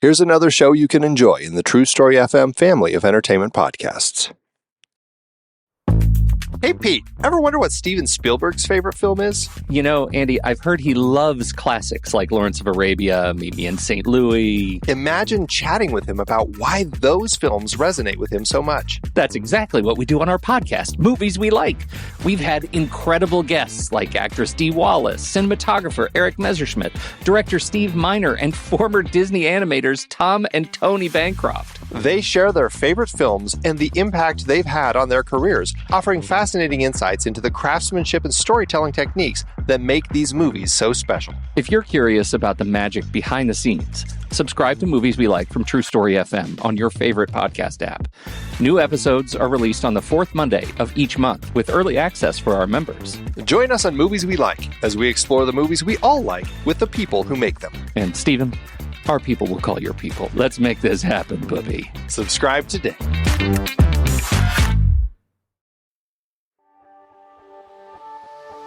Here's another show you can enjoy in the True Story FM family of entertainment podcasts. Hey, Pete, ever wonder what Steven Spielberg's favorite film is? You know, Andy, I've heard he loves classics like Lawrence of Arabia, Meet Me in St. Louis. Imagine chatting with him about why those films resonate with him so much. That's exactly what we do on our podcast, Movies We Like. We've had incredible guests like actress Dee Wallace, cinematographer Eric Messerschmidt, director Steve Miner, and former Disney animators Tom and Tony Bancroft. They share their favorite films and the impact they've had on their careers, offering fascinating insights into the craftsmanship and storytelling techniques that make these movies so special. If you're curious about the magic behind the scenes, subscribe to Movies We Like from True Story FM on your favorite podcast app. New episodes are released on the fourth Monday of each month with early access for our members. Join us on Movies We Like as we explore the movies we all like with the people who make them. And Stephen, our people will call your people. Let's make this happen, puppy. Subscribe today.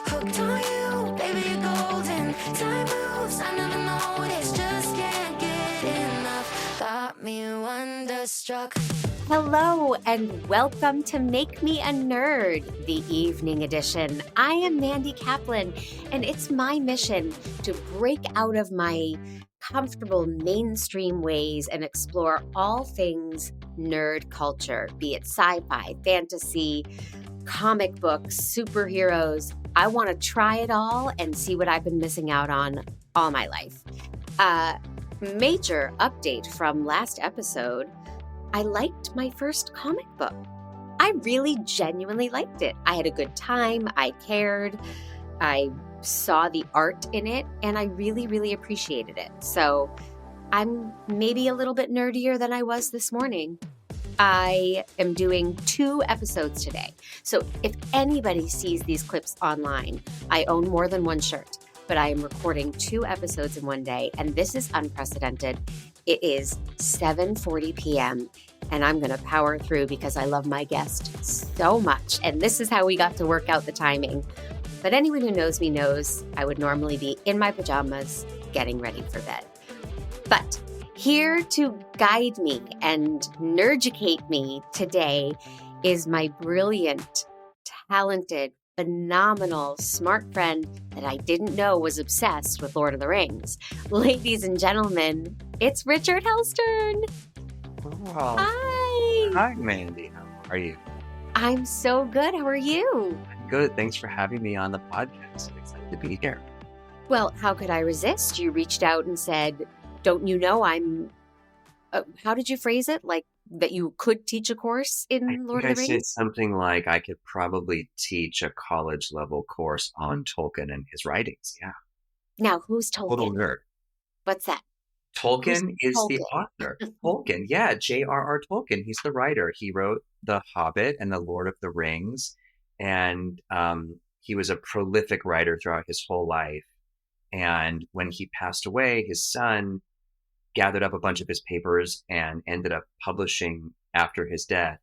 Hooked on you, baby, you're golden. Time moves, I never noticed. Just can't get enough. Got me wonderstruck. Hello and welcome to Make Me a Nerd, the evening edition. I am Mandy Kaplan, and it's my mission to break out of my comfortable mainstream ways and explore all things nerd culture, be it sci-fi, fantasy, comic books, superheroes. I want to try it all and see what I've been missing out on all my life. Major update from last episode. I liked my first comic book. I really genuinely liked it. I had a good time. I cared. I saw the art in it, and I really, really appreciated it. So I'm maybe a little bit nerdier than I was this morning. I am doing 2 episodes today. So if anybody sees these clips online, I own more than one shirt, but I am recording 2 episodes in one day, and this is unprecedented. It is 7:40 p.m., and I'm going to power through because I love my guest so much, and this is how we got to work out the timing. But anyone who knows me knows I would normally be in my pajamas getting ready for bed. But here to guide me and nerducate me today is my brilliant, talented, phenomenal, smart friend that I didn't know was obsessed with Lord of the Rings. Ladies and gentlemen, it's Richard Hellstern. Oh. Hi. Hi, Mandy. How are you? I'm so good. How are you? Good. Thanks for having me on the podcast. I'm excited to be here. Well, how could I resist? You reached out and said, don't you know I'm... how did you phrase it? Like that you could teach a course in Lord of the I Rings? said something like I could probably teach a college level course on Tolkien and his writings. Yeah. Now, who's Tolkien? Total nerd. What's that? Tolkien is the Tolkien? author. Tolkien. Yeah. J.R.R. Tolkien. He's the writer. He wrote The Hobbit and The Lord of the Rings. And he was a prolific writer throughout his whole life. And when he passed away, his son gathered up a bunch of his papers and ended up publishing, after his death,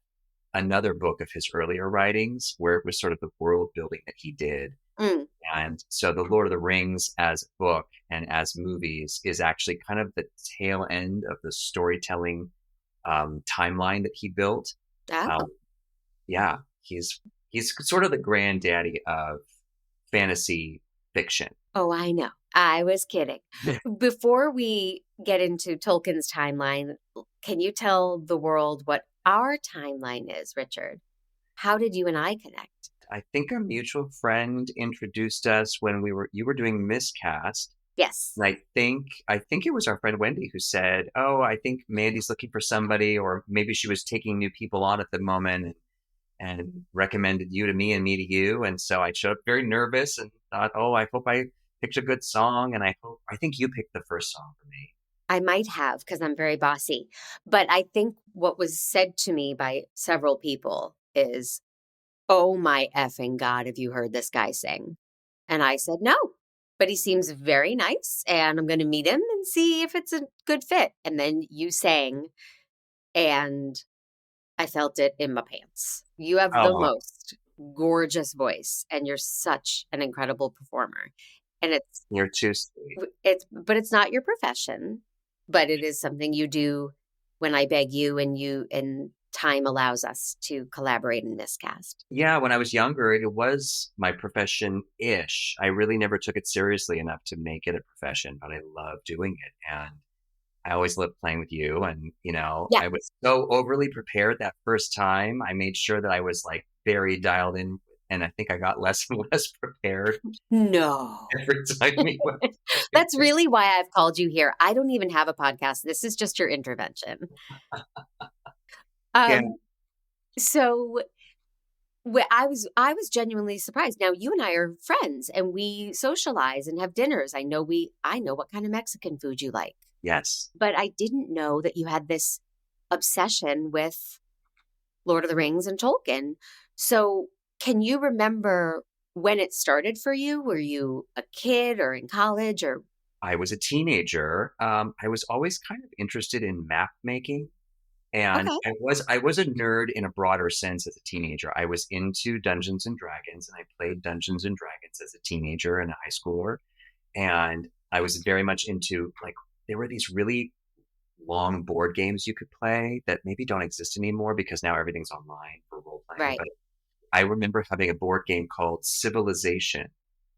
another book of his earlier writings, where it was sort of the world building that he did. Mm. And so The Lord of the Rings as a book and as movies is actually kind of the tail end of the storytelling timeline that he built. Oh. Yeah, he's sort of the granddaddy of fantasy fiction. Oh, I know. I was kidding. Before we get into Tolkien's timeline, can you tell the world what our timeline is, Richard? How did you and I connect? I think a mutual friend introduced us when you were doing Miscast. Yes. And I think it was our friend Wendy who said, "Oh, I think Mandy's looking for somebody," or maybe she was taking new people on at the moment and recommended you to me and me to you. And so I showed up very nervous and thought, "Oh, I hope I picked a good song." And I think you picked the first song for me. I might have, because I'm very bossy. But I think what was said to me by several people is, "Oh my effing God, have you heard this guy sing?" And I said, no, but he seems very nice and I'm going to meet him and see if it's a good fit. And then you sang and I felt it in my pants. You have the most gorgeous voice and you're such an incredible performer. And You're too sweet. but it's not your profession. but it is something you do when I beg you and time allows us to collaborate and miscast. Yeah, when I was younger, it was my profession-ish. I really never took it seriously enough to make it a profession, but I love doing it. And I always loved playing with you. And, Yeah. I was so overly prepared that first time. I made sure that I was like very dialed in. And I think I got less and less prepared No. every time we went. That's really why I've called you here. I don't even have a podcast. This is just your intervention. Yeah. So I was genuinely surprised. Now you and I are friends and we socialize and have dinners. I know what kind of Mexican food you like. Yes. But I didn't know that you had this obsession with Lord of the Rings and Tolkien. So can you remember when it started for you? Were you a kid or in college or? I was a teenager. I was always kind of interested in map making. And Okay. I was a nerd in a broader sense as a teenager. I was into Dungeons and Dragons, and I played Dungeons and Dragons as a teenager and a high schooler. And I was very much into like there were these really long board games you could play that maybe don't exist anymore because now everything's online for role playing. Right. But I remember having a board game called Civilization,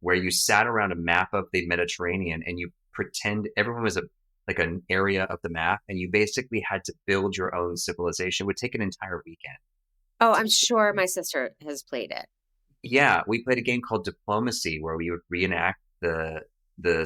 where you sat around a map of the Mediterranean and you pretend everyone was like an area of the map, and you basically had to build your own civilization. It would take an entire weekend. Oh, I'm sure my sister has played it. Yeah, we played a game called Diplomacy, where we would reenact the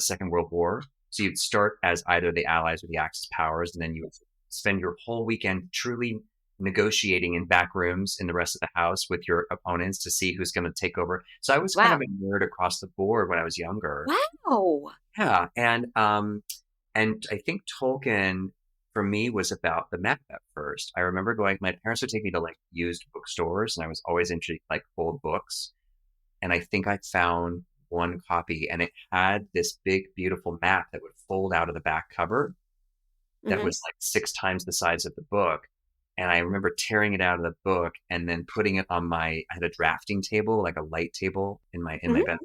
Second World War. So you'd start as either the Allies or the Axis powers, and then you would spend your whole weekend truly negotiating in back rooms in the rest of the house with your opponents to see who's going to take over. So I was kind of a nerd across the board when I was younger. Wow. Yeah, and I think Tolkien for me was about the map at first. I remember my parents would take me to like used bookstores, and I was always into like old books. And I think I found one copy, and it had this big, beautiful map that would fold out of the back cover that was like 6 times the size of the book. And I remember tearing it out of the book and then putting it on I had a drafting table, like a light table in my bedroom.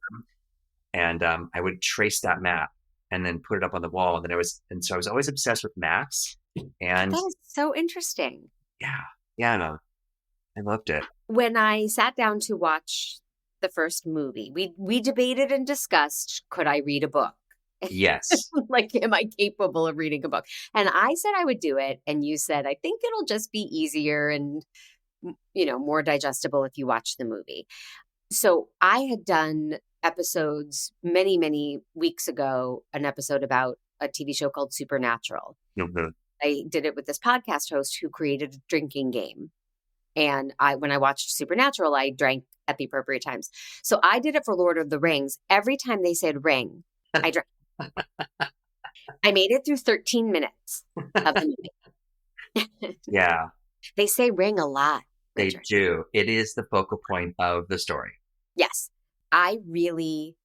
And I would trace that map and then put it up on the wall. And so I was always obsessed with maps. And that is so interesting. Yeah, no, I loved it. When I sat down to watch the first movie, we debated and discussed, could I read a book? Yes. Like, am I capable of reading a book? And I said I would do it. And you said, I think it'll just be easier and, more digestible if you watch the movie. So I had done episodes many, many weeks ago, an episode about a TV show called Supernatural. Mm-hmm. I did it with this podcast host who created a drinking game. And when I watched Supernatural, I drank at the appropriate times. So I did it for Lord of the Rings. Every time they said ring, I drank. I made it through 13 minutes of the movie. Yeah. They say ring a lot. They do. It is the focal point of the story. Yes. I really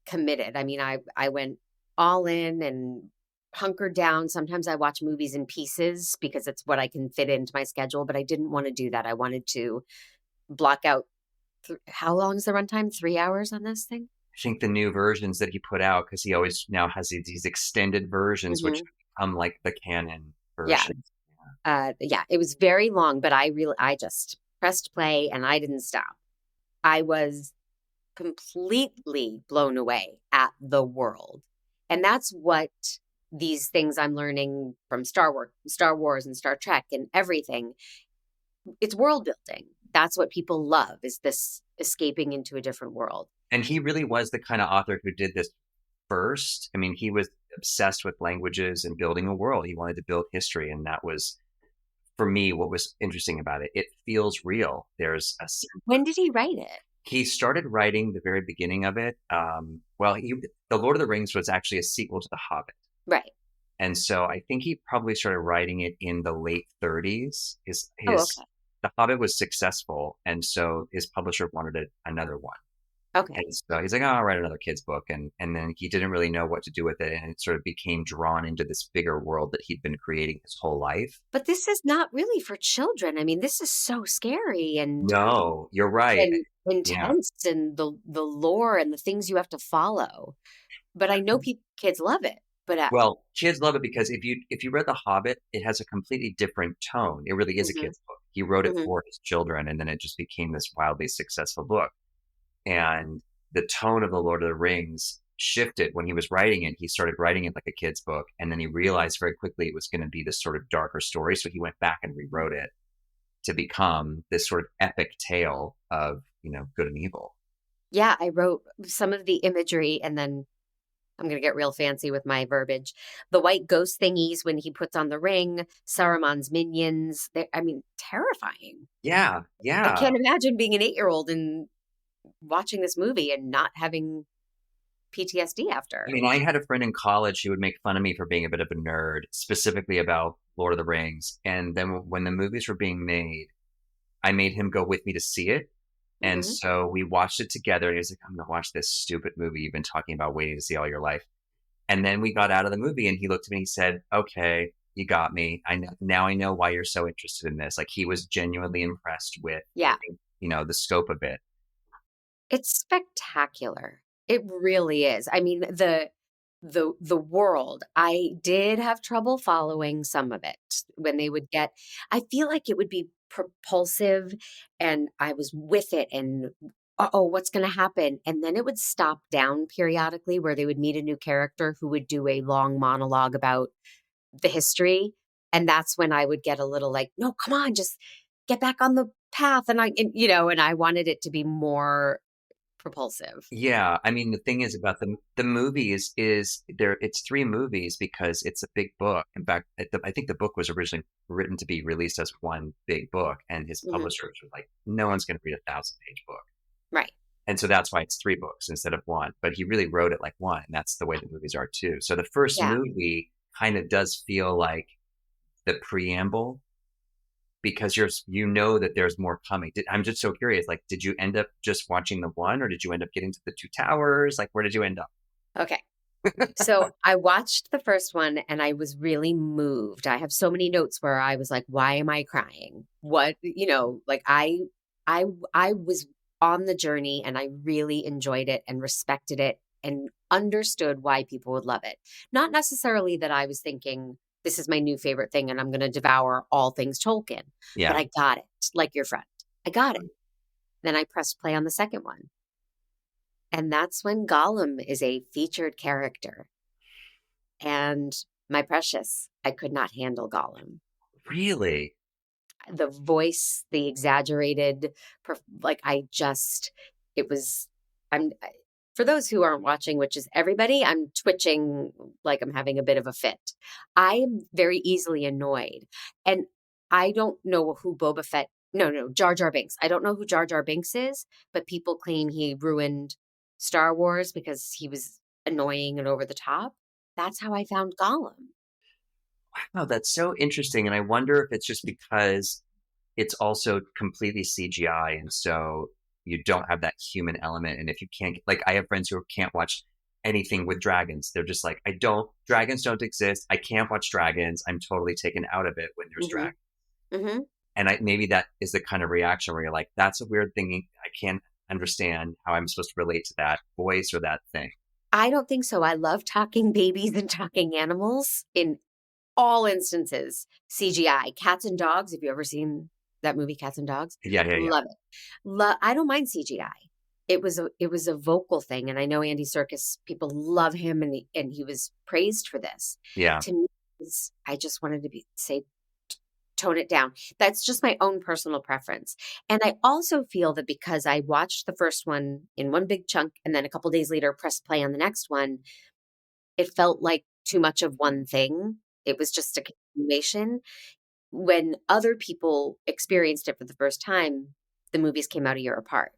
committed. I mean, I went all in and hunkered down. Sometimes I watch movies in pieces because it's what I can fit into my schedule, but I didn't want to do that. I wanted to block out. How long is the runtime? 3 hours on this thing? I think the new versions that he put out, because he always now has these extended versions, which become like the canon versions. Yeah, it was very long, but I just pressed play and I didn't stop. I was completely blown away at the world. And that's what these things I'm learning from Star Wars and Star Trek and everything. It's world building. That's what people love, is this escaping into a different world. And he really was the kind of author who did this first. I mean, he was obsessed with languages and building a world. He wanted to build history. And that was, for me, what was interesting about it. It feels real. There's When did he write it? He started writing the very beginning of it. The Lord of the Rings was actually a sequel to The Hobbit. Right. And so I think he probably started writing it in the late 30s. The Hobbit was successful, and so his publisher wanted another one. Okay. And so he's like, I'll write another kid's book. And then he didn't really know what to do with it. And it sort of became drawn into this bigger world that he'd been creating his whole life. But this is not really for children. I mean, this is so scary and no, you're right. And intense and the lore and the things you have to follow. But I know kids love it. But Well, kids love it because if you read The Hobbit, it has a completely different tone. It really is a mhm, kid's book. He wrote it mhm. for his children, and then it just became this wildly successful book. And the tone of The Lord of the Rings shifted when he was writing it. He started writing it like a kid's book, and then he realized very quickly it was going to be this sort of darker story. So he went back and rewrote it to become this sort of epic tale of, good and evil. Yeah, I wrote some of the imagery, and then I'm going to get real fancy with my verbiage. The white ghost thingies when he puts on the ring, Saruman's minions. I mean, terrifying. Yeah, I yeah. can't imagine being an 8-year-old and watching this movie and not having PTSD I after. mean, I had a friend in college who would make fun of me for being a bit of a nerd, specifically about Lord of the Rings. And then when the movies were being made, I made him go with me to see it. And Hmm. so we watched it together. And he was like, I'm going to watch this stupid movie you've been talking about waiting to see all your life. And then we got out of the movie and he looked at me and he said, okay, you got me. Now I know why you're so interested in this. Like he was genuinely impressed with, I Yeah, think, the scope of it. it's spectacular. It really is. I mean, the world. I did have trouble following some of it when they would get. I feel like it would be propulsive, and I was with it, and oh, what's going to happen? And then it would stop down periodically, where they would meet a new character who would do a long monologue about the history, and that's when I would get a little like, no, come on, just get back on the path, and I wanted it to be more propulsive. Yeah, I mean the thing is about the movie is there. It's three movies because it's a big book. In fact, I think the book was originally written to be released as one big book, and his Hmm. publishers were like, "No one's going to read a 1,000-page book," Right. and so that's why it's three books instead of one. But he really wrote it like one, and that's the way the movies are too. So the first Yeah. movie kind of does feel like the preamble because that there's more coming. I'm just so curious. Like, did you end up just watching the one, or did you end up getting to the Two Towers? Like, where did you end up? Okay. So I watched the first one and I was really moved. I have so many notes where I was like, why am I crying? What, like I was on the journey and I really enjoyed it and respected it and understood why people would love it. Not necessarily that I was thinking this is my new favorite thing and I'm going to devour all things Tolkien, but Yeah. I got it like your friend. I got it. Then I pressed play on the second one. And that's when Gollum is a featured character. And my precious, I could not handle Gollum. Really? The voice, the exaggerated, like it was, for those who aren't watching, which is everybody, I'm twitching like I'm having a bit of a fit. I am very easily annoyed. And I don't know who Boba Fett, no, Jar Jar Binks. I don't know who Jar Jar Binks is, but people claim he ruined Star Wars because he was annoying and over the top. That's how I found Gollum. Wow, that's so interesting. And I wonder if it's just because it's also completely CGI, and so you don't have that human element. And if you can't, like, I have friends who can't watch anything with dragons. They're just like, dragons don't exist. I can't watch dragons. I'm totally taken out of it when there's Hmm. dragons. Hmm. And maybe that is the kind of reaction where you're like, that's a weird thing. I can't understand how I'm supposed to relate to that voice or that thing. I don't think so. I love talking babies and talking animals in all instances. CGI, cats and dogs. Have you ever seen that movie, Cats and Dogs? Yeah, yeah, yeah. Love it. I don't mind CGI. It was a vocal thing, and I know Andy Serkis. People love him, and he was praised for this. Yeah. To me, I just wanted to say tone it down. That's just my own personal preference. And I also feel that because I watched the first one in one big chunk and then a couple days later pressed play on the next one, it felt like too much of one thing. It was just a continuation. When other people experienced it for the first time, the movies came out a year apart.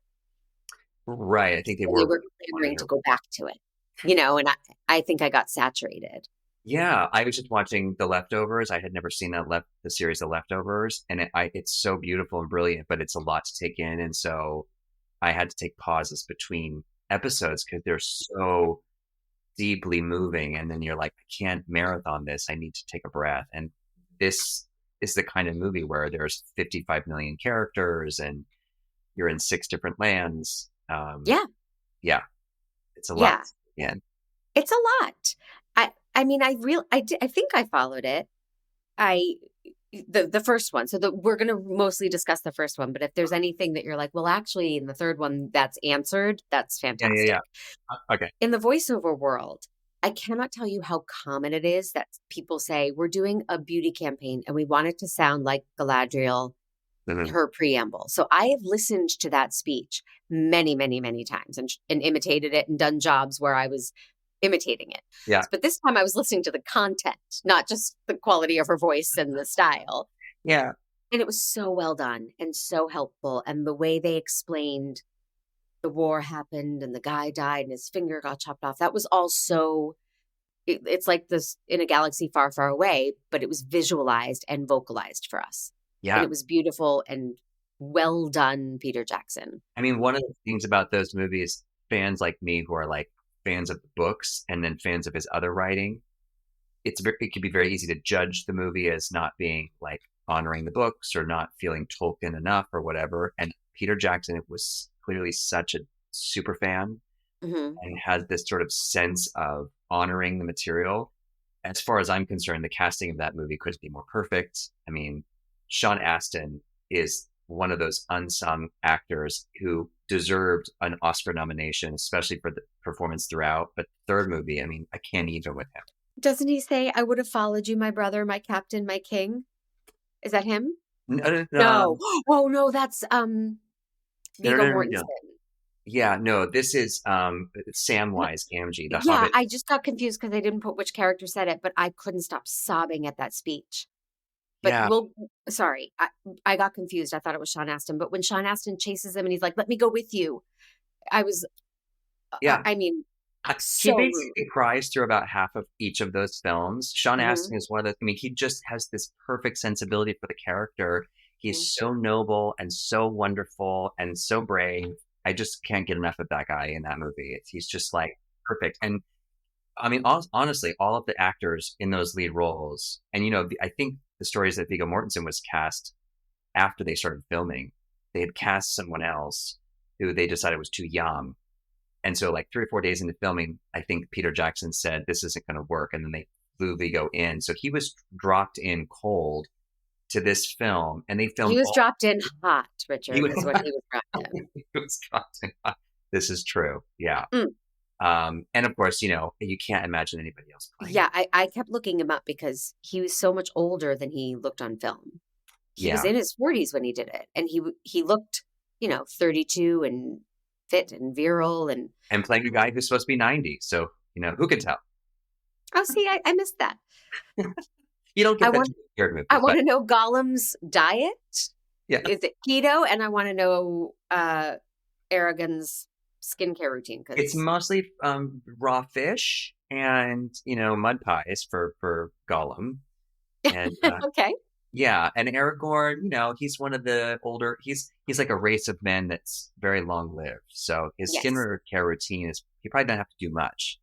Right. I think they And they were were one clamoring year. to go back to it, and I think I got saturated. Yeah, I was just watching The Leftovers. I had never seen the series The Leftovers, and it's so beautiful and brilliant, but it's a lot to take in, and so I had to take pauses between episodes because they're so deeply moving, and then you're like, I can't marathon this. I need to take a breath. And this is the kind of movie where there's 55 million characters, and you're in 6 different lands. Yeah. Yeah, it's a lot. Yeah. Yeah, It's a lot. I mean, I think I followed it. The first one. So we're going to mostly discuss the first one. But if there's anything that you're like, well, actually, in the third one, that's answered, that's fantastic. Yeah. Okay. In the voiceover world, I cannot tell you how common it is that people say, we're doing a beauty campaign and we want it to sound like Galadriel, her preamble. So I have listened to that speech many, many, many times and imitated it and done jobs where I was imitating it. Yeah. But this time I was listening to the content, not just the quality of her voice and the style. Yeah. And it was so well done and so helpful. And the way they explained the war happened and the guy died and his finger got chopped off. That was all so, it's like this in a galaxy far, far away, but it was visualized and vocalized for us. Yeah. And it was beautiful and well done, Peter Jackson. I mean, one of the things about those movies, fans like me who are like fans of the books and then fans of his other writing, it could be very easy to judge the movie as not being like honoring the books or not feeling Tolkien enough or whatever. And Peter Jackson was clearly such a super fan and has this sort of sense of honoring the material. As far as I'm concerned, the casting of that movie couldn't be more perfect. I mean, Sean Astin is one of those unsung actors who deserved an Oscar nomination, especially for the performance throughout. But third movie, I mean, I can't even with him. Doesn't he say, I would have followed you, my brother, my captain, my king? Is that him? No. Oh, no, that's Viggo Mortensen. Yeah, no, this is Samwise Gamgee, the Yeah, Hobbit. I just got confused because they didn't put which character said it, but I couldn't stop sobbing at that speech. But Yeah. sorry, I got confused. I thought it was Sean Astin. But when Sean Astin chases him and he's like, let me go with you, I was, Yeah. I mean, He so basically cries through about half of each of those films. Sean Astin is one of the, I mean, he just has this perfect sensibility for the character. He's so noble and so wonderful and so brave. I just can't get enough of that guy in that movie. He's just like perfect. And I mean, honestly, all of the actors in those lead roles, and you know, I think the story is that Viggo Mortensen was cast after they started filming. They had cast someone else who they decided was too young. And so like 3 or 4 days into filming, I think Peter Jackson said, this isn't going to work. And then they flew Viggo in. So he was dropped in cold to this film. And they filmed. He was dropped in hot, Richard, is what he was dropped in. He was dropped in hot. This is true. Yeah. And of course, you know, you can't imagine anybody else playing. Yeah, I kept looking him up because he was so much older than he looked on film. He was in his 40s when he did it. And he looked, 32 and fit and virile and playing a guy who's supposed to be 90. So, who can tell? Oh, see, I missed that. You don't get that in weird movies. I want to know Gollum's diet. Yeah. Is it keto? And I want to know Aragorn's skincare routine. Cause it's mostly raw fish and, mud pies for Gollum. And, okay. Yeah, and Aragorn, he's one of the older. He's like a race of men that's very long lived. So his skin care routine is he probably doesn't have to do much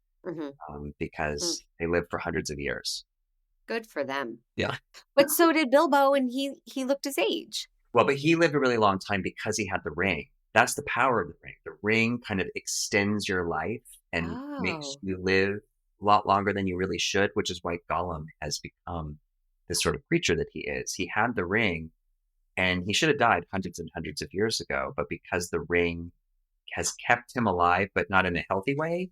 because they live for hundreds of years. Good for them. Yeah, but so did Bilbo, and he looked his age. Well, but he lived a really long time because he had the ring. That's the power of the ring. The ring kind of extends your life and makes you live a lot longer than you really should, which is why Gollum has become this sort of creature that he is. He had the ring and he should have died hundreds and hundreds of years ago, but because the ring has kept him alive, but not in a healthy way,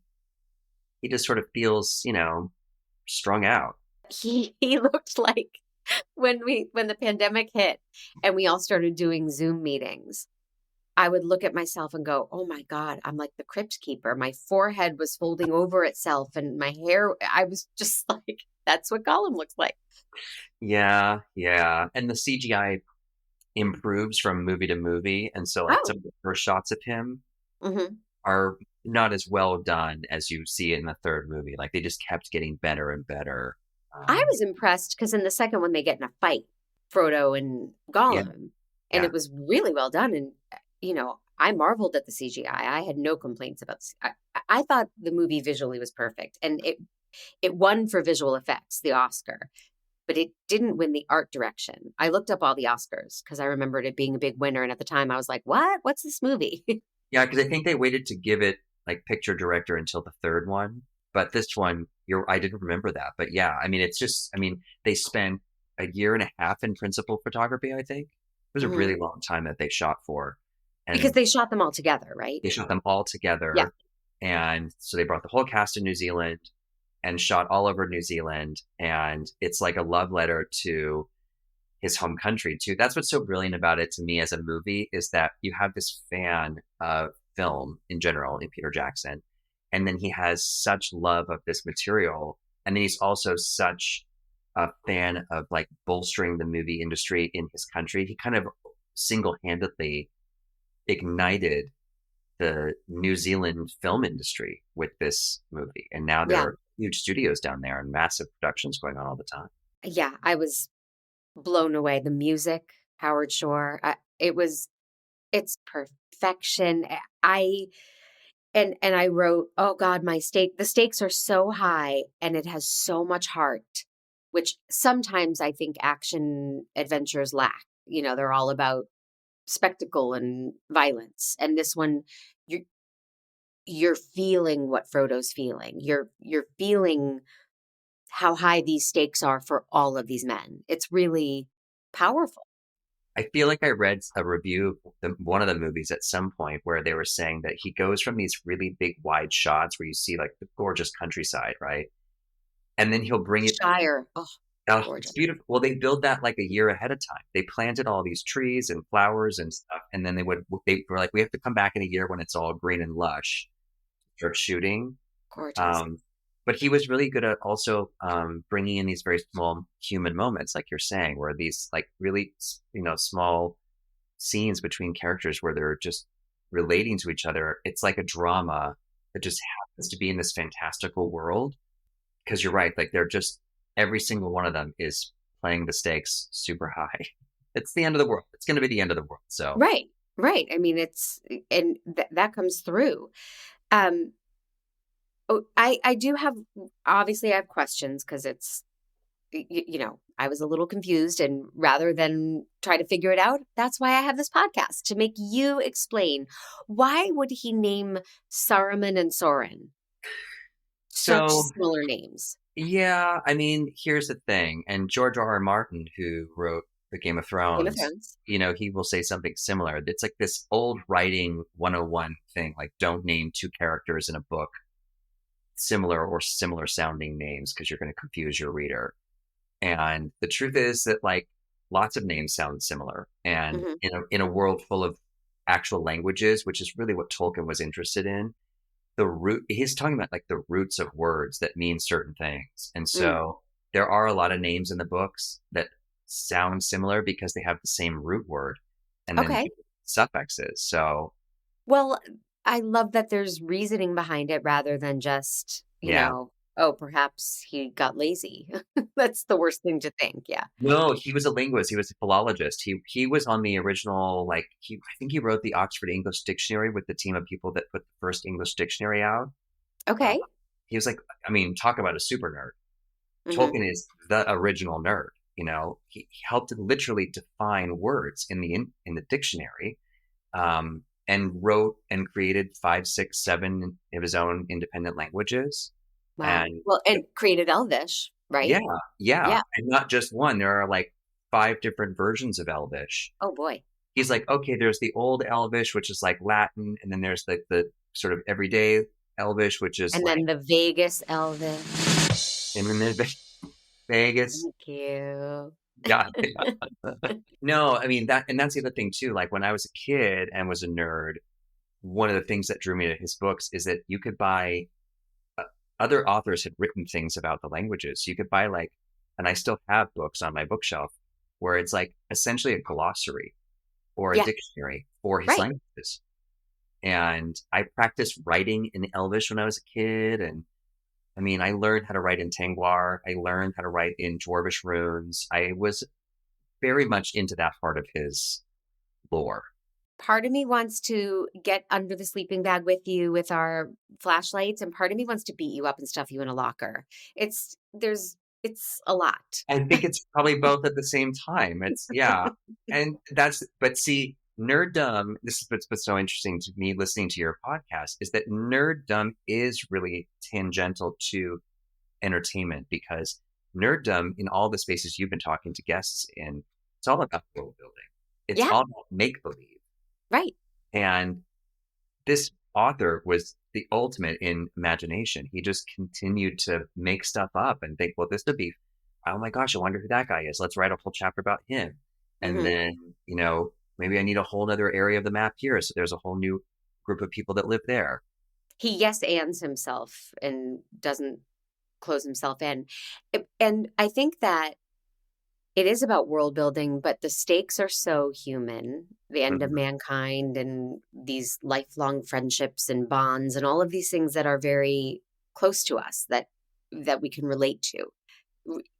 he just sort of feels, strung out. He looked like when the pandemic hit and we all started doing Zoom meetings, I would look at myself and go, oh my God, I'm like the crypt keeper. My forehead was folding over itself and my hair, I was just like, that's what Gollum looks like. Yeah. And the CGI improves from movie to movie. And so some of the first shots of him are not as well done as you see in the third movie. Like they just kept getting better and better. I was impressed because in the second one, they get in a fight, Frodo and Gollum. And it was really well done. And, I marveled at the CGI. I had no complaints about this. I thought the movie visually was perfect. And it won for visual effects, the Oscar. But it didn't win the art direction. I looked up all the Oscars because I remembered it being a big winner. And at the time I was like, what? What's this movie? Yeah, because I think they waited to give it like picture director until the third one. But this one I didn't remember that, but yeah, I mean, it's just, I mean, they spent a year and a half in principal photography, I think. It was a Hmm. really long time that they shot for. Because And they shot them all together, right? they shot them all Yeah. together. And so they brought the whole cast to New Zealand and shot all over New Zealand. And it's like a love letter to his home country too. That's what's so brilliant about it to me as a movie, is that you have this fan of film in general in Peter Jackson, and then he has such love of this material, and then he's also such a fan of like bolstering the movie industry in his country. He kind of single-handedly ignited the New Zealand film industry with this movie, and now there Yeah. are huge studios down there and massive productions going on all the time. Yeah. I was blown away. The music, Howard Shore, it's perfection. And I wrote, oh God, the stakes are so high and it has so much heart, which sometimes I think action adventures lack. They're all about spectacle and violence. And this one, you're you're feeling what Frodo's feeling. You're feeling how high these stakes are for all of these men. It's really powerful. I feel like I read a review of one of the movies at some point where they were saying that he goes from these really big wide shots where you see like the gorgeous countryside, right? And then he'll bring it. Shire. Oh, Oh, it's gorgeous. beautiful. Well, they build that like a year ahead of time. They planted all these trees and flowers and stuff, and then they were like, we have to come back in a year when it's all green and lush, start shooting. Gorgeous. Um, but he was really good at also bringing in these very small human moments, like you're saying, where these like really, small scenes between characters where they're just relating to each other. It's like a drama that just happens to be in this fantastical world. Because you're right, like they're just every single one of them is playing the stakes super high. It's the end of the world. It's going to be the end of the world. So Right. Right. I mean, that comes through. Um, I do have, obviously I have questions because I was a little confused, and rather than try to figure it out, that's why I have this podcast, to make you explain, why would he name Saruman and Soren such so similar names? yeah, I mean, here's the thing. And George R. R. Martin, who wrote the Game of Game of Thrones, Thrones. he will say something similar. It's like this old writing 101 thing, like don't name two characters in a book similar sounding names because you're going to confuse your reader. And the truth is that like lots of names sound similar. And Hmm. in a world full of actual languages, which is really what Tolkien was interested in, he's talking about like the roots of words that mean certain things. And Mm. so there are a lot of names in the books that sound similar because they have the same root word and then Okay. suffixes. So Well, I love that there's reasoning behind it rather than just, yeah. oh, perhaps he got lazy. That's the worst thing to think. Yeah. No, he was a linguist. He was a philologist. He was on the original, like I think he wrote the Oxford English Dictionary with the team of people that put the first English dictionary out. Uh, Okay. he was like, I mean, talk about a super nerd. Hmm. Tolkien is the original nerd. He helped to literally define words in the dictionary, and wrote and created 5, 6, 7 of his own independent languages. Wow. And Well, and created Elvish, yeah, right? yeah, Yeah. and not just one. There are like 5 different versions of Elvish. Oh boy. He's like, okay, there's the old Elvish, which is like Latin, and then there's the sort of everyday Elvish, which is And like, then the Vegas Elvish. and then there's Vegas. Thank you. Yeah. No, I mean that, and that's the other thing too. Like when I was a kid and was a nerd, one of the things that drew me to his books is that you could buy other authors had written things about the languages. You could buy like, and I still have books on my bookshelf where it's like essentially a glossary or a Yeah. dictionary for his Right. languages. And I practiced writing in Elvish when I was a kid. And I mean, I learned how to write in Tangwar. I learned how to write in Dwarvish runes. I was very much into that part of his lore. Part of me wants to get under the sleeping bag with you with our flashlights, and part of me wants to beat you up and stuff you in a locker. It's a lot. I think it's probably both at the same time. It's, yeah. And but see, nerddom, this is what's so interesting to me listening to your podcast, is that nerddom is really tangential to entertainment, because nerddom in all the spaces you've been talking to guests in, it's all about world building. It's Yeah. all about make believe. Right. And this author was the ultimate in imagination. He just continued to make stuff up and think, well, this would be, oh my gosh, I wonder who that guy is. Let's write a whole chapter about him. And Mhm. then, maybe I need a whole other area of the map here. So there's a whole new group of people that live there. He yes ands himself and doesn't close himself in. And I think that it is about world building, but the stakes are so human. The end of Mhm. mankind and these lifelong friendships and bonds and all of these things that are very close to us that we can relate to,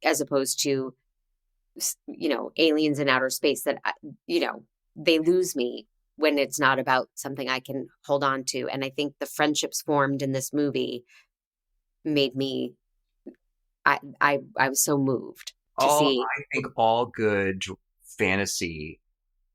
as opposed to aliens in outer space that they lose me when it's not about something I can hold on to. And I think the friendships formed in this movie made me I was so moved to see. I think all good fantasy,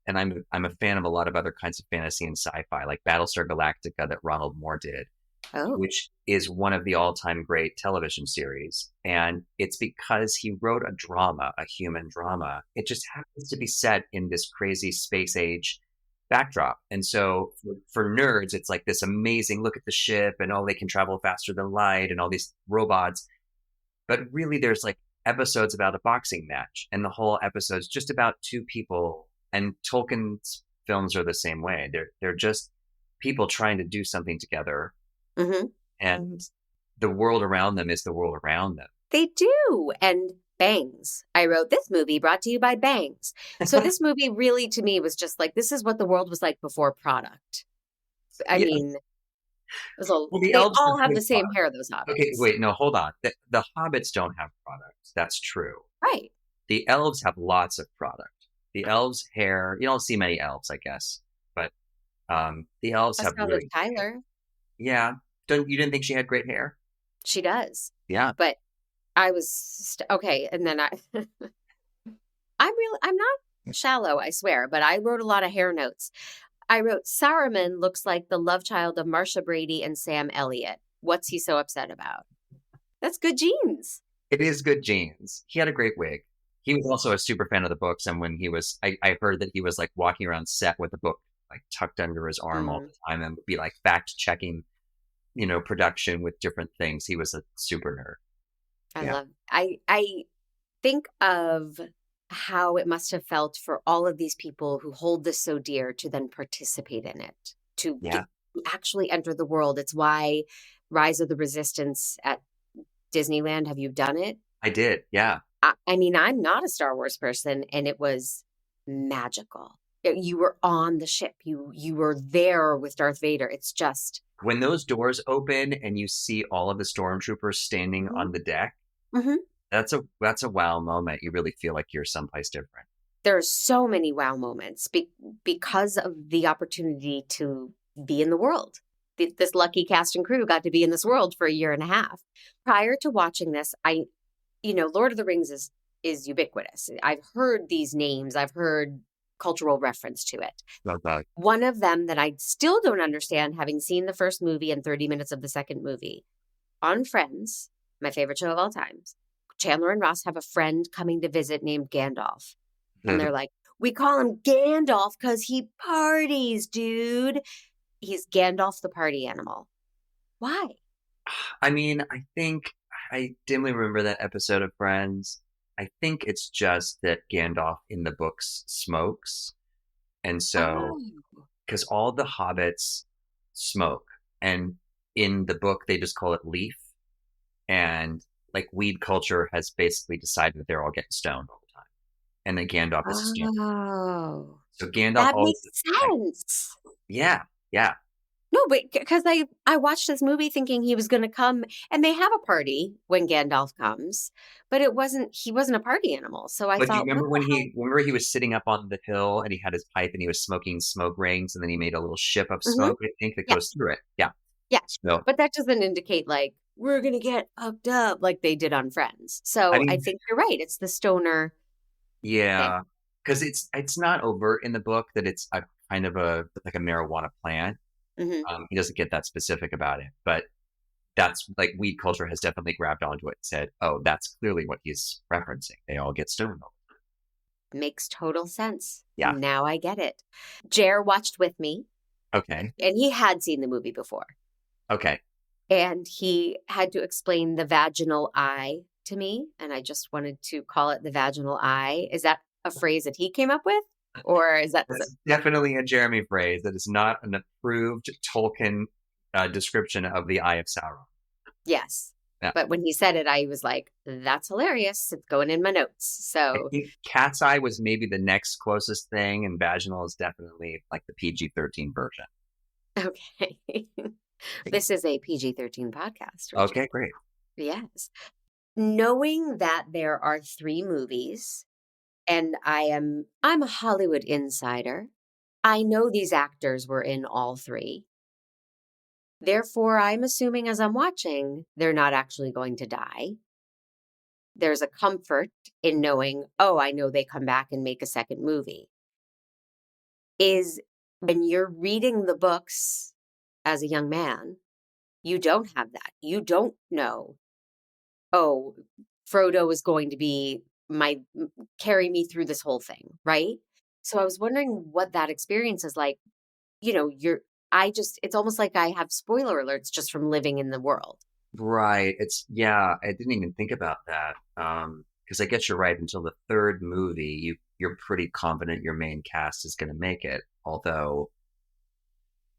and I'm a fan of a lot of other kinds of fantasy and sci-fi, like Battlestar Galactica that Ronald Moore did, Oh. which is one of the all-time great television series. And it's because he wrote a drama, a human drama. It just happens to be set in this crazy space age backdrop. And so for nerds, it's like this amazing look at the ship and they can travel faster than light and all these robots. But really, there's like episodes about a boxing match, and the whole episode's just about two people. And Tolkien's films are the same way. They're just people trying to do something together, Hmm. and the world around them is the world around them. They do. And bangs. I wrote this movie brought to you by bangs. So this movie really, to me, was just like, this is what the world was like before product. I Yeah. mean, Well, the they elves all have have the good same product. hair, those Okay, hobbits. wait, no, hold on. The hobbits don't have products. That's true. Right. The elves have lots of product. The elves' hair, you don't see many elves, I guess, but the elves That's have not really, Tyler. yeah. You didn't think she had great hair? She does. Yeah. But I was okay. And then I'm not shallow, I swear, but I wrote a lot of hair notes. I wrote, Saruman looks like the love child of Marsha Brady and Sam Elliott. What's he so upset about? That's good genes. It is good genes. He had a great wig. He was also a super fan of the books, and when he was, I heard that he was like walking around set with a book like tucked under his arm all the time, and would be like fact checking, production with different things. He was a super nerd. I think of how it must have felt for all of these people who hold this so dear to then participate in it, to actually enter the world. It's why Rise of the Resistance at Disneyland. Have you done it? I did. Yeah. I mean, I'm not a Star Wars person, and it was magical. You were on the ship. You were there with Darth Vader. It's just When those doors open and you see all of the stormtroopers standing on the deck, Mhm. that's a wow moment. You really feel like you're someplace different. There's so many wow moments because of the opportunity to be in the world. This lucky cast and crew got to be in this world for a year and a half. Prior to watching this, Lord of the Rings is ubiquitous. I've heard these names. I've heard cultural reference to it. Okay. One of them that I still don't understand, having seen the first movie and 30 minutes of the second movie, on Friends, my favorite show of all time, Chandler and Ross have a friend coming to visit named Gandalf. And they're like, we call him Gandalf because he parties, dude. He's Gandalf the party animal. Why? I mean, I think I dimly remember that episode of Friends. I think it's just that Gandalf in the books smokes. And so, because all the hobbits smoke, and in the book, they just call it leaf. And like weed culture has basically decided that they're all getting stoned all the time. And then Gandalf is a stoner. Oh, So Gandalf that always, makes sense. yeah. No, but because I watched this movie thinking he was going to come, and they have a party when Gandalf comes, but he wasn't a party animal. So I But do you thought, remember when he was sitting up on the hill and he had his pipe and he was smoking smoke rings, and then he made a little ship of smoke, I think, that goes through it. Yeah. Yeah. So, But that doesn't indicate like we're going to get hooked up like they did on Friends. So I I mean, think you're right. It's the stoner. yeah, because it's not overt in the book that it's a kind of like a marijuana plant. Hmm. He doesn't get that specific about it, but that's like weed culture has definitely grabbed onto it and said, oh, that's clearly what he's referencing. They all get stoned. Makes total sense. Yeah. Now I get it. Jer watched with me, Okay. and he had seen the movie before. Okay. And he had to explain the vaginal eye to me, and I just wanted to call it the vaginal eye. Is that a phrase that he came up with? Or is that... That's definitely a Jeremy phrase. That is not an approved Tolkien description of the Eye of Sauron. Yes. Yeah. But when he said it, I was like, that's hilarious. It's going in my notes. I So think cat's eye was maybe the next closest thing, and vaginal is definitely like the PG-13 version. okay. This is a PG-13 podcast. Richard. Okay, great. Yes. Knowing that there are 3 movies, and I'm a Hollywood insider. I know these actors were in all 3. Therefore, I'm assuming as I'm watching, they're not actually going to die. There's a comfort in knowing, oh, I know they come back and make a second movie. Is when you're reading the books as a young man, you don't have that. You don't know, oh, Frodo is going to be carry me through this whole thing, right? So I was wondering what that experience is like. You know, it's almost like I have spoiler alerts just from living in the world. Right. I didn't even think about that. Because I guess you're right. Until the 3rd movie, you're pretty confident your main cast is going to make it. Although,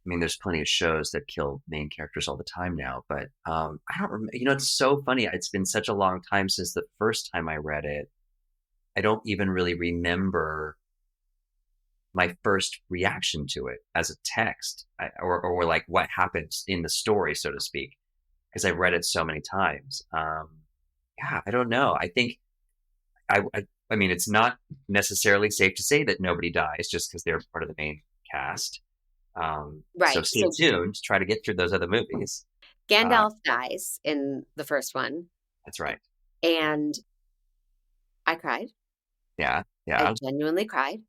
I mean, there's plenty of shows that kill main characters all the time now. But I don't remember. You know, it's so funny. It's been such a long time since the first time I read it. I don't even really remember my first reaction to it as a text, or like what happens in the story, so to speak, because I've read it so many times. I don't know. I think I mean, it's not necessarily safe to say that nobody dies just because they're part of the main cast. Right. So stay tuned. Try to get through those other movies. Gandalf dies in the first one. That's right. And I cried. Yeah. I genuinely cried.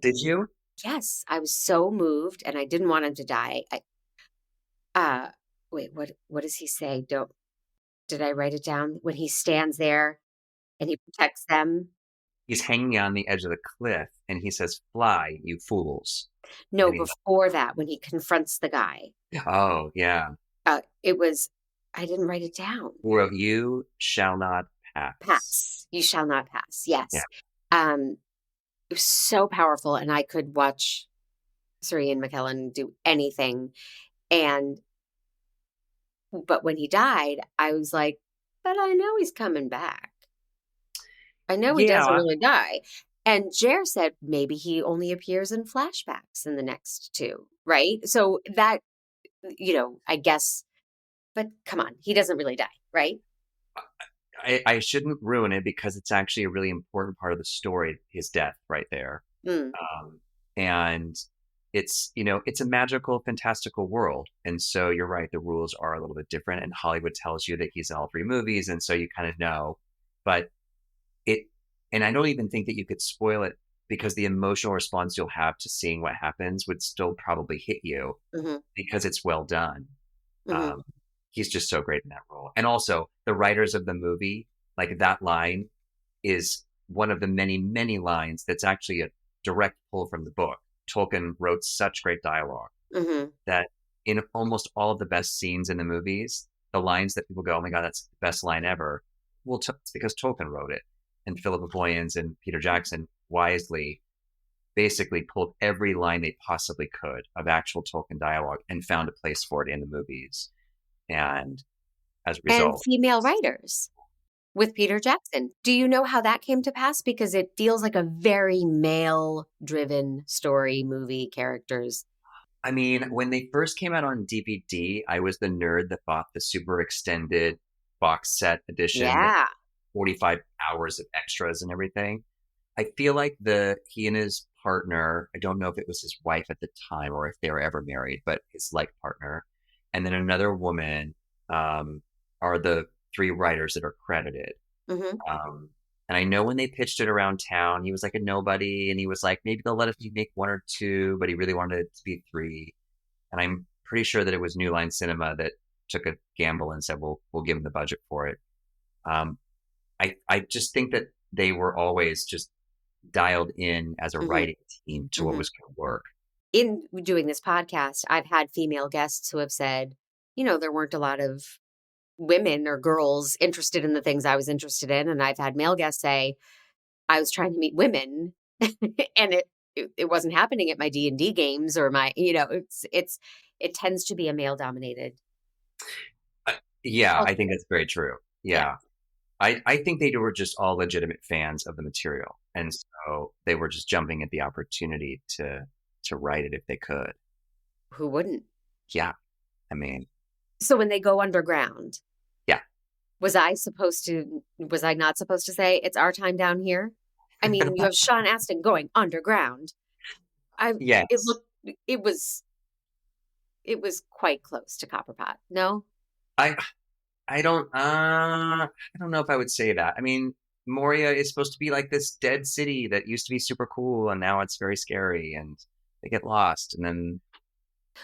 Did you? Yes, I was so moved, and I didn't want him to die. Wait, what does he say? Did I write it down? When he stands there and he protects them. He's hanging on the edge of the cliff, and he says, "Fly, you fools." No, before that, when he confronts the guy. Oh, yeah. It was, I didn't write it down. Well, you shall not pass. Pass. You shall not pass. Yes. Yeah. It was so powerful, and I could watch Sir Ian McKellen do anything. But when he died, I was like, but I know he's coming back. I know he doesn't really die. And Jer said maybe he only appears in flashbacks in the next 2, right? So that, I guess, but come on, he doesn't really die, right? I shouldn't ruin it because it's actually a really important part of the story, his death right there. And it's a magical, fantastical world. And so you're right, the rules are a little bit different. And Hollywood tells you that he's in all 3 movies. And so you kind of know. But and I don't even think that you could spoil it because the emotional response you'll have to seeing what happens would still probably hit you because it's well done. He's just so great in that role. And also the writers of the movie, like that line is one of the many, many lines that's actually a direct pull from the book. Tolkien wrote such great dialogue that in almost all of the best scenes in the movies, the lines that people go, oh my God, that's the best line ever. Well, it's because Tolkien wrote it. And Philippa Boyens and Peter Jackson wisely basically pulled every line they possibly could of actual Tolkien dialogue and found a place for it in the movies. And as a result, and female writers with Peter Jackson. Do you know how that came to pass? Because it feels like a very male-driven story, movie, characters. I mean, when they first came out on DVD, I was the nerd that bought the super extended box set edition. Yeah. 45 hours of extras and everything. I feel like he and his partner, I don't know if it was his wife at the time or if they were ever married, but his life partner, and then another woman are the 3 writers that are credited. And I know when they pitched it around town, he was like a nobody, and he was like, maybe they'll let us make 1 or 2, but he really wanted it to be 3. And I'm pretty sure that it was New Line Cinema that took a gamble and said, we'll give them the budget for it. I just think that they were always just dialed in as a writing team to what was going to work. In doing this podcast, I've had female guests who have said, there weren't a lot of women or girls interested in the things I was interested in. And I've had male guests say, I was trying to meet women and it wasn't happening at my D&D games or my, it tends to be a male dominated. I think that's very true. Yeah. I think they were just all legitimate fans of the material. And so they were just jumping at the opportunity to write it if they could. Who wouldn't? Yeah. I mean. So when they go underground. Yeah. Was I not supposed to say it's our time down here? I mean, you have Sean Astin going underground. Yes. It was quite close to Copperpot. No? I don't know if I would say that. I mean, Moria is supposed to be like this dead city that used to be super cool and now it's very scary and they get lost and then.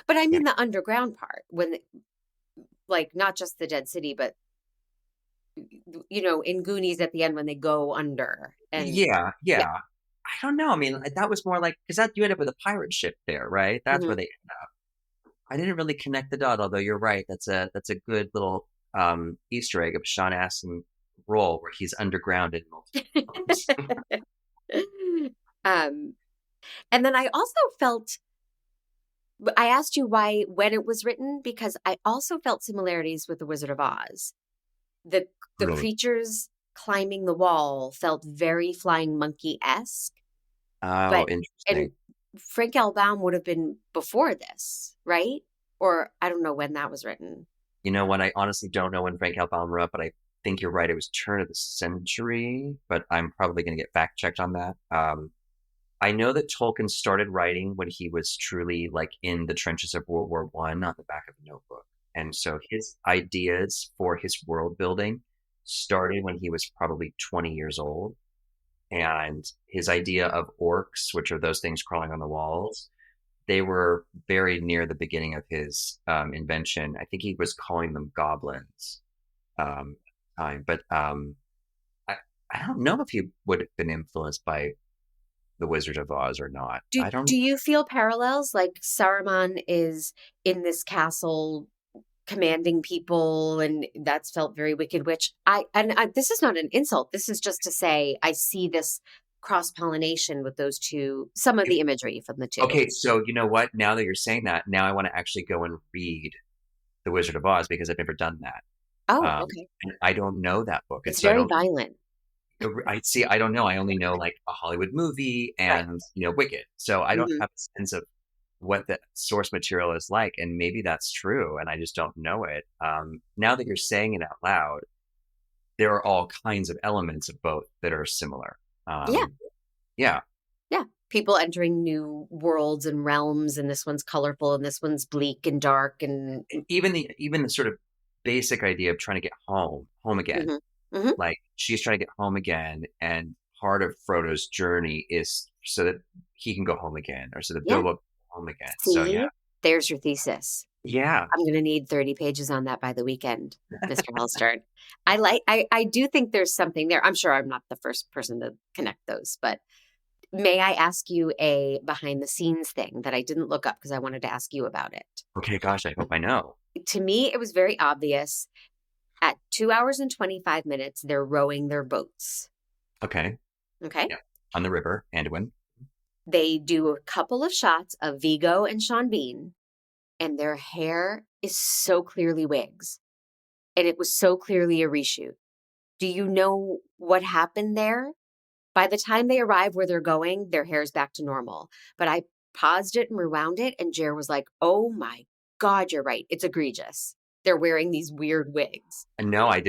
But I mean the underground part when not just the dead city, but in Goonies at the end when they go under. And yeah. I don't know. I mean, that was more like, because you end up with a pirate ship there, right? That's where they end up. I didn't really connect the dot, although you're right. That's a good little Easter egg of Sean Astin's role where he's underground in multiple forms. And then I also felt, I asked you when it was written, because I also felt similarities with The Wizard of Oz. The creatures climbing the wall felt very Flying Monkey-esque. Oh, interesting. And Frank L. Baum would have been before this, right? Or I don't know when that was written. You know what? I honestly don't know when Frank L. Baum wrote, but I think you're right. It was turn of the century, but I'm probably going to get fact checked on that. I know that Tolkien started writing when he was truly in the trenches of World War I on the back of a notebook. And so his ideas for his world building started when he was probably 20 years old. And his idea of orcs, which are those things crawling on the walls, they were very near the beginning of his invention. I think he was calling them goblins. But I don't know if he would have been influenced by The Wizard of Oz or not. Do you feel parallels? Like Saruman is in this castle commanding people, and that's felt very Wicked Witch. This is not an insult. This is just to say I see this cross-pollination with those two, some of the imagery from the two. Okay, so you know what? Now that you're saying that, now I want to actually go and read The Wizard of Oz because I've never done that. Oh, okay. And I don't know that book. It's very violent. I don't know. I only know a Hollywood movie and, Wicked. So I don't have a sense of what the source material is like. And maybe that's true. And I just don't know it. Now that you're saying it out loud, there are all kinds of elements of both that are similar. Yeah. People entering new worlds and realms, and this one's colorful and this one's bleak and dark. And even the sort of basic idea of trying to get home again. Like she's trying to get home again, and part of Frodo's journey is so that he can go home again, or so that Bilbo can go home again. See, so there's your thesis. Yeah, I'm going to need 30 pages on that by the weekend, Mr. Hellstern. I do think there's something there. I'm sure I'm not the first person to connect those, but may I ask you a behind the scenes thing that I didn't look up because I wanted to ask you about it? Okay, gosh, I hope I know. To me, it was very obvious. At 2 hours and 25 minutes, they're rowing their boats. Okay. Yeah. On the river, Anduin. They do a couple of shots of Viggo and Sean Bean, and their hair is so clearly wigs. And it was so clearly a reshoot. Do you know what happened there? By the time they arrive where they're going, their hair's back to normal. But I paused it and rewound it, and Jer was like, oh my God, you're right. It's egregious. They're wearing these weird wigs. No, I've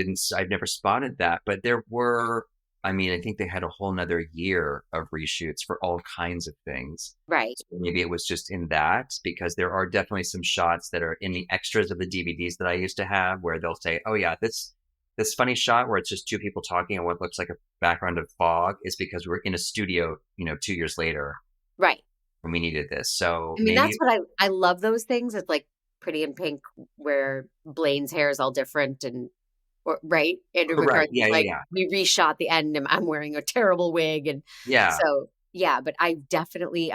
never spotted that, but there were, I think they had a whole nother year of reshoots for all kinds of things. Right. So maybe it was just in that, because there are definitely some shots that are in the extras of the DVDs that I used to have where they'll say, oh yeah, this funny shot where it's just two people talking and what looks like a background of fog is because we're in a studio, 2 years later. Right. When we needed this. So that's what I love those things. It's like Pretty in Pink, where Blaine's hair is all different right? Andrew Right. McCarthy's like, Yeah. we reshot the end and I'm wearing a terrible wig. And Yeah. so, yeah, but I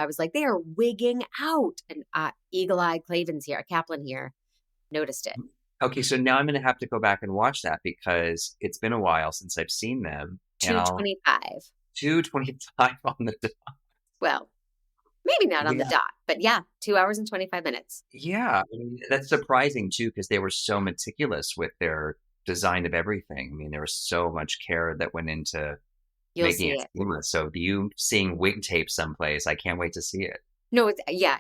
was like, they are wigging out. And Eagle-Eye Kaplan here noticed it. Okay, so now I'm going to have to go back and watch that because it's been a while since I've seen them. 2:25. 2:25 on the dot. Well, maybe not on the Yeah. dot, but yeah, 2 hours and 25 minutes. Yeah, I mean, that's surprising too because they were so meticulous with their design of everything. I mean, there was so much care that went into You'll making see it it. seamless. So you seeing wig tape someplace, I can't wait to see it. No,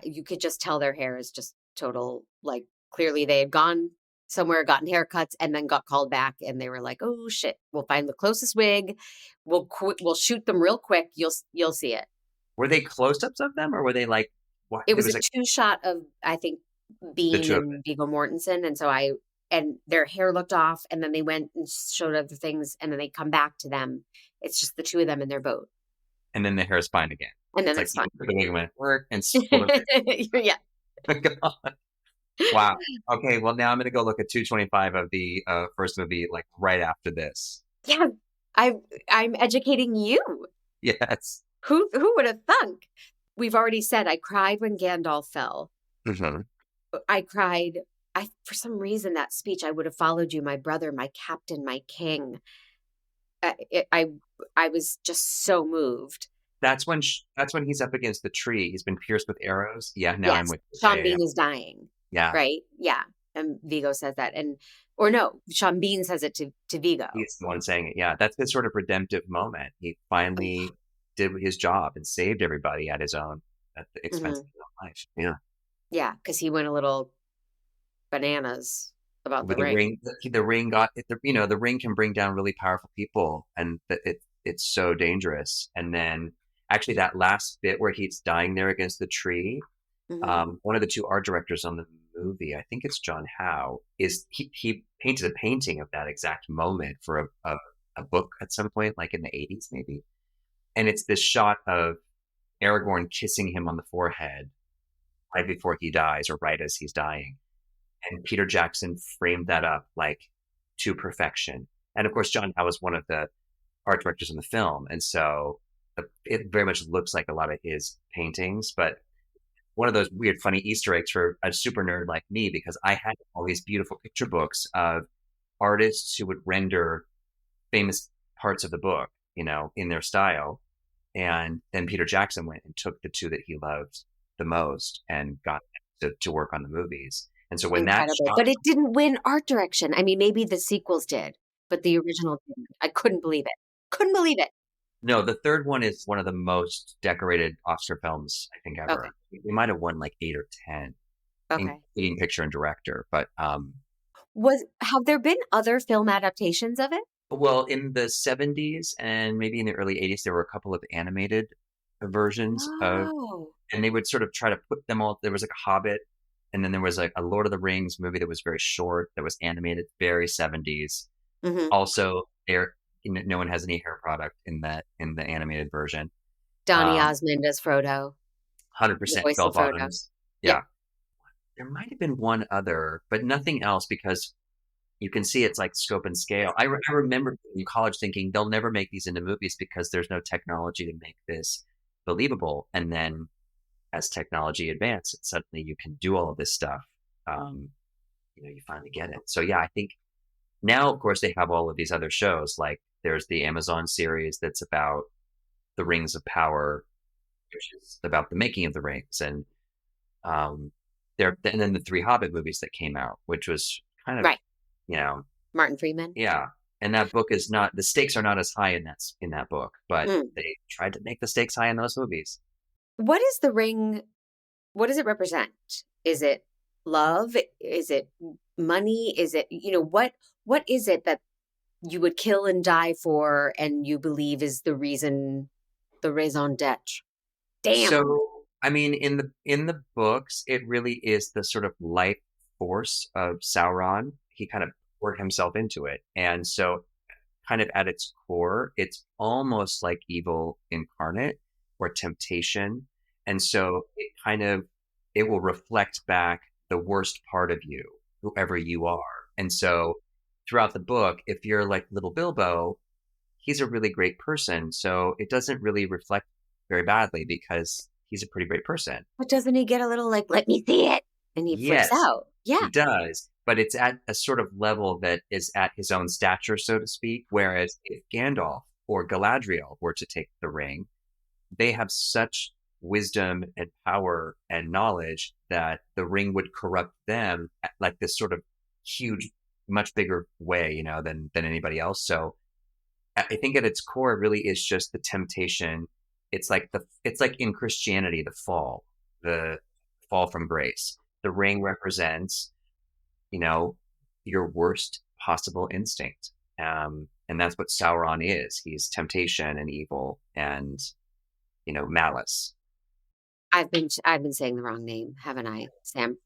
you could just tell their hair is just total, like, clearly they had gone somewhere, gotten haircuts, and then got called back, and they were like, "Oh shit, we'll find the closest wig. We'll shoot them real quick. You'll see it." Were they close-ups of them or were they like what? It was a like two-shot of, I think, the Bean two of and Viggo Mortensen, and their hair looked off, and then they went and showed other things, and then they come back to them. It's just the two of them in their boat. and then the hair is fine again. And then It's it's like fine. the wig went work and pulled it. Yeah. God. Wow. Okay, well now I'm gonna go look at 2:25 of the first movie like right after this. Yeah. I'm educating you. Yes. Who would have thunk? We've already said I cried when Gandalf fell. Mm-hmm. I cried. For some reason, that speech, I would have followed you, my brother, my captain, my king. I was just so moved. That's when he's up against the tree. He's been pierced with arrows. Yeah, now I'm with you. Sean Yeah, Bean is dying. yeah. Right? Yeah. And Viggo says that. Or no, Sean Bean says it to Viggo. He's the one saying it. Yeah, that's his sort of redemptive moment. He finally did his job and saved everybody at the expense of his own life. Yeah. Yeah, because he went a little bananas about With the the ring. the ring the ring can bring down really powerful people, and it's so dangerous. And then actually that last bit where he's dying there against the tree, one of the two art directors on the movie, I think it's John Howe, he painted a painting of that exact moment for a book at some point, like in the 80s maybe. And it's this shot of Aragorn kissing him on the forehead right before he dies or right as he's dying. And Peter Jackson framed that up like to perfection. And of course, John Howe was one of the art directors in the film. And so it very much looks like a lot of his paintings, but one of those weird, funny Easter eggs for a super nerd like me, because I had all these beautiful picture books of artists who would render famous parts of the book, in their style. And then Peter Jackson went and took the two that he loved the most and got them to work on the movies. And so when But it didn't win art direction. I mean, maybe the sequels did, but the original didn't. I couldn't believe it. Couldn't believe it. No, the third one is one of the most decorated Oscar films I think ever. Okay. We might have won like 8 or 10, Okay. including picture and director. But Have there been other film adaptations of it? well, in the 70s and maybe in the early 80s, there were a couple of animated versions of, and they would sort of try to put them all. There was like a Hobbit, and then there was like a Lord of the Rings movie that was very short, that was animated, very 70s. Also, no one has any hair product in the animated version. Donny Osmond as Frodo. 100% Bell Frodo. Bottoms. Yeah. There might have been one other, but nothing else, because you can see it's like scope and scale. I remember in college thinking they'll never make these into movies because there's no technology to make this believable. And then as technology advances, suddenly you can do all of this stuff. You finally get it. So yeah, I think now, of course, they have all of these other shows. Like there's the Amazon series that's about the Rings of Power, which is about the making of the rings, and and then the 3 Hobbit movies that came out, which was kind of right. Martin Freeman. Yeah, and that book is not, the stakes are not as high in that book, but they tried to make the stakes high in those movies. What is the ring? What does it represent? Is it love? Is it money? Is it, what is it that you would kill and die for and you believe is the reason, the raison d'etre? Damn. So, I mean, in the books, it really is the sort of life force of Sauron. He kind of poured himself into it. And so kind of at its core, it's almost like evil incarnate or temptation. And so it will reflect back the worst part of you, whoever you are. And so throughout the book, if you're like little Bilbo, he's a really great person. So it doesn't really reflect very badly because he's a pretty great person. But doesn't he get a little like, let me see it? And he flips Yes, out. Yeah. he does. But it's at a sort of level that is at his own stature, so to speak. Whereas if Gandalf or Galadriel were to take the ring, they have such wisdom and power and knowledge that the ring would corrupt them at like this sort of huge, much bigger way, you know, than anybody else. So I think at its core, it really is just the temptation. It's like in Christianity, the fall from grace. The ring represents, you know, your worst possible instinct. And that's what Sauron is. He's temptation and evil and, you know, malice. I've been saying the wrong name, haven't I?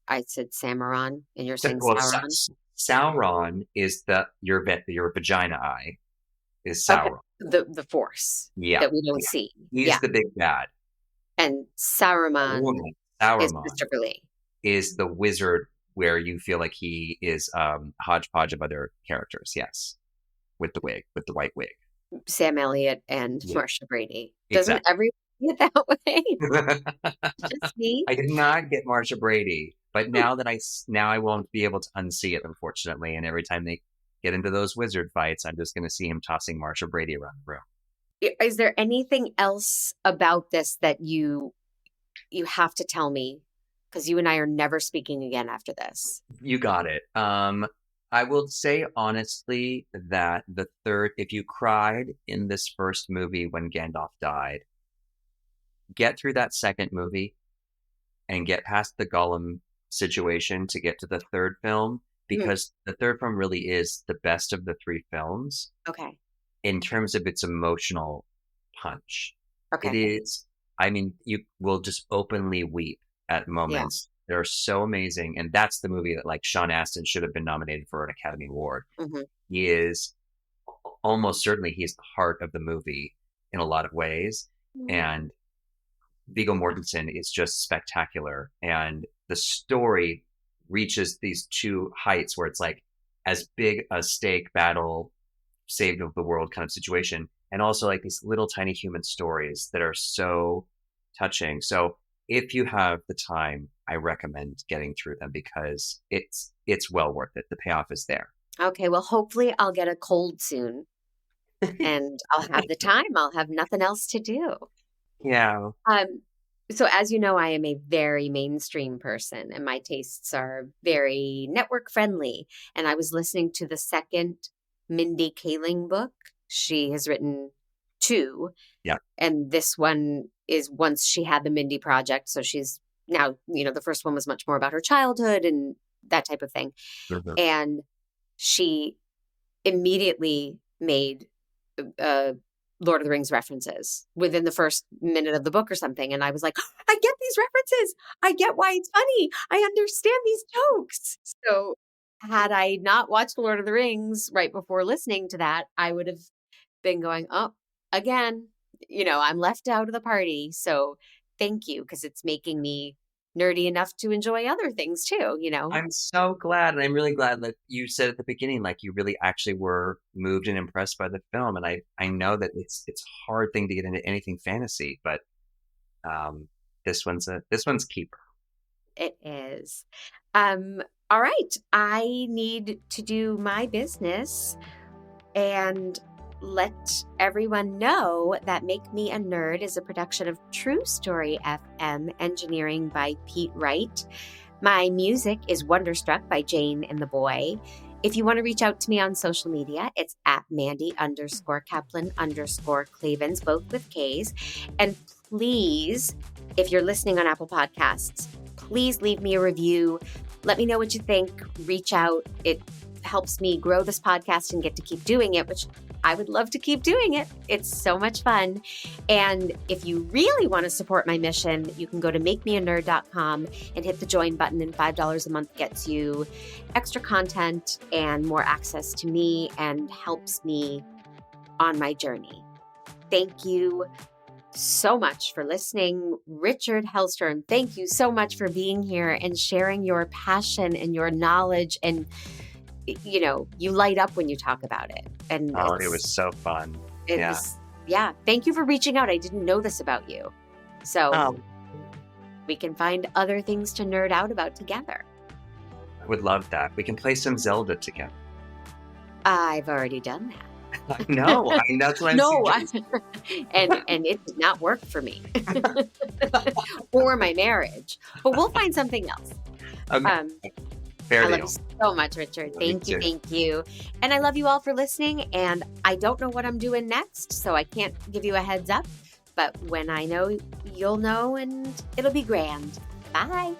I said Samaron, and you're saying Well, Sauron. Sauron is your vagina eye is Okay. Sauron. The force Yeah. that we don't see. He's the big bad. And Saruman is Saruman Christopher Lee. is the wizard where you feel like he is hodgepodge of other characters. Yes. With the white wig. Sam Elliott and Yeah. Marsha Brady. Doesn't Exactly. everyone get that way? Just me? I did not get Marsha Brady, but now I won't be able to unsee it, unfortunately. And every time they get into those wizard fights, I'm just going to see him tossing Marsha Brady around the room. Is there anything else about this that you have to tell me? Because you and I are never speaking again after this. You got it. I will say honestly that if you cried in this first movie when Gandalf died, get through that second movie and get past the Gollum situation to get to the third film, because the third film really is the best of the three films. Okay. In terms of its emotional punch. Okay. It is, I mean, you will just openly weep at moments. Yeah. They're so amazing. And that's the movie that like Sean Astin should have been nominated for an Academy Award. Mm-hmm. He is almost certainly he's the heart of the movie in a lot of ways. Mm-hmm. And Viggo Mortensen is just spectacular. And the story reaches these two heights where it's like as big a stake battle, saved of the world kind of situation, and also like these little tiny human stories that are so touching. So if you have the time, I recommend getting through them because it's well worth it. The payoff is there. Okay, well, hopefully I'll get a cold soon and I'll have the time. I'll have nothing else to do. Yeah. So as you know, I am a very mainstream person and my tastes are very network friendly. And I was listening to the second Mandy Kaplan book. She has written 2. Yeah. And this one is once she had the Mindy Project. So she's now, you know, the first one was much more about her childhood and that type of thing. Mm-hmm. And she immediately made Lord of the Rings references within the first minute of the book or something. And I was like, I get these references. I get why it's funny. I understand these jokes. So had I not watched Lord of the Rings right before listening to that, I would have been going, oh, again, you know, I'm left out of the party. So thank you, because it's making me nerdy enough to enjoy other things too, you know. I'm so glad. And I'm really glad that you said at the beginning, like you really actually were moved and impressed by the film. And I know that it's a hard thing to get into anything fantasy, but this one's keeper. It is. All right. I need to do my business and let everyone know that Make Me a Nerd is a production of True Story FM, engineering by Pete Wright. My music is Wonderstruck by Jane and the Boy. If you want to reach out to me on social media, it's at Mandy_Kaplan_Clavens, both with Ks. And please, if you're listening on Apple Podcasts, please leave me a review. Let me know what you think. Reach out. It helps me grow this podcast and get to keep doing it, which I would love to keep doing it. It's so much fun. And if you really want to support my mission, you can go to makemeanerd.com and hit the join button, and $5 a month gets you extra content and more access to me and helps me on my journey. Thank you so much for listening. Richard Hellstern, thank you so much for being here and sharing your passion and your knowledge. And, you light up when you talk about it. And it was so fun. Thank you for reaching out. I didn't know this about you. So we can find other things to nerd out about together. I would love that. We can play some Zelda together. I've already done that. I know. That's what I'm saying. And it did not work for me or my marriage. But we'll find something else. Okay. I love you so much, Richard. Thank you. And I love you all for listening. And I don't know what I'm doing next, so I can't give you a heads up. But when I know, you'll know, and it'll be grand. Bye.